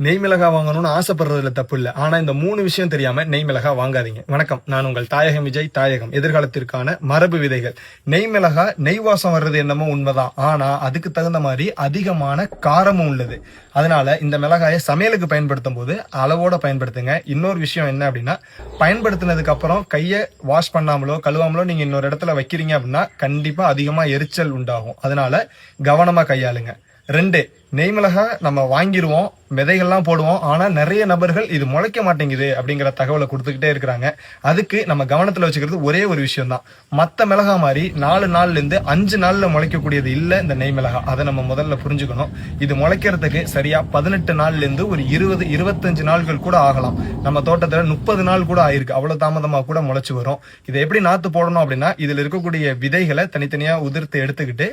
நெய் மிளகா வாங்கணும்னு ஆசைப்படுறதுல தப்பு இல்ல. ஆனா இந்த 3 விஷயம் தெரியாம நெய் மிளகா வாங்காதீங்க. வணக்கம், நான் உங்கள் தாயகம் விஜய். தாயகம் எதிர்காலத்திற்கான மரபு விதைகள். நெய் மிளகா நெய் வாசம் வர்றது என்னமோ உண்மைதான். ஆனா அதுக்கு தகுந்த மாதிரி அதிகமான காரமும் உள்ளது. அதனால இந்த மிளகாயை சமையலுக்கு பயன்படுத்தும் போது அளவோட பயன்படுத்துங்க. இன்னொரு விஷயம் என்ன அப்படின்னா, பயன்படுத்தினதுக்கு அப்புறம் கையை வாஷ் பண்ணாமலோ கழுவாமலோ நீங்க இன்னொரு இடத்துல வைக்கிறீங்க அப்படின்னா கண்டிப்பா அதிகமா எரிச்சல் உண்டாகும். அதனால கவனமா கையாளுங்க. 2, நெய் மிளகா நம்ம வாங்கிருவோம், விதைகள்லாம் போடுவோம். ஆனா நிறைய நபர்கள் இது முளைக்க மாட்டேங்குது அப்படிங்கிற தகவலை கொடுத்துக்கிட்டே இருக்கிறாங்க. அதுக்கு நம்ம கவனத்துல வச்சுக்கிறது ஒரே ஒரு விஷயம் தான். மத்த மிளகா மாதிரி 4 நாள்ல இருந்து 5 நாள்ல முளைக்கக்கூடியது இல்ல இந்த நெய் மிளகா. அதை நம்ம முதல்ல புரிஞ்சுக்கணும். இது முளைக்கிறதுக்கு சரியா 18 நாள்ல இருந்து ஒரு 20-25 நாள்கள் கூட ஆகலாம். நம்ம தோட்டத்துல 30 நாள் கூட ஆயிருக்கு. அவ்வளவு தாமதமா கூட முளைச்சு வரும். இதை எப்படி நாத்து போடணும் அப்படின்னா, இதுல இருக்கக்கூடிய விதைகளை தனித்தனியா உதிர்த்து எடுத்துக்கிட்டு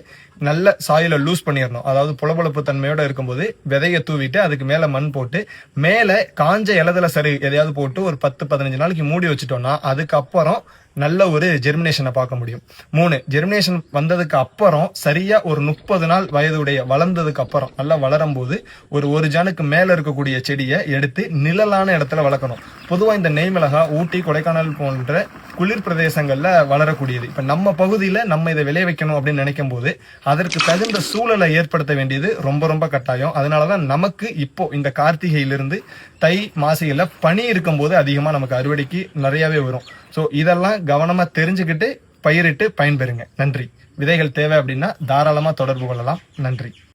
நல்ல சாயில லூஸ் பண்ணிடணும். அதாவது புலபொலப்பு தன்மையோட இருக்கும்போது விதையை தூவிட்டு அதுக்கு மேல மண் போட்டு மேல காஞ்ச இலதல சரி எதையாவது போட்டு ஒரு 10-15 நாளைக்கு மூடி வச்சுட்டோம்னா அதுக்கப்புறம் நல்ல ஒரு ஜெர்மினேஷனை பார்க்க முடியும். 3, ஜெர்மினேஷன் வந்ததுக்கு அப்புறம் சரியா ஒரு 30 நாள் வயதுடைய வளர்ந்ததுக்கு அப்புறம் நல்லா வளரும் போது ஒரு ஜானுக்கு மேல இருக்கக்கூடிய செடியை எடுத்து நிழலான இடத்துல வளர்க்கணும். பொதுவா இந்த நெய் மிளகா ஊட்டி, கொடைக்கானல் போன்ற குளிர் பிரதேசங்கள்ல வளரக்கூடியது. இப்ப நம்ம பகுதியில நம்ம இதை விளைய வைக்கணும் அப்படின்னு நினைக்கும் போது அதற்கு தகுந்த சூழலை ஏற்படுத்த வேண்டியது ரொம்ப ரொம்ப கட்டாயம். அதனாலதான் நமக்கு இப்போ இந்த கார்த்திகையிலிருந்து தை மாசியில பனி இருக்கும் போது அதிகமா நமக்கு அறுவடைக்கு நிறையவே வரும். சோ இதெல்லாம் கவனமா தெரிஞ்சுக்கிட்டு பயிரிட்டு பயன்பெறுங்க. நன்றி. விதைகள் தேவை அப்படின்னா தாராளமா தொடர்பு கொள்ளலாம். நன்றி.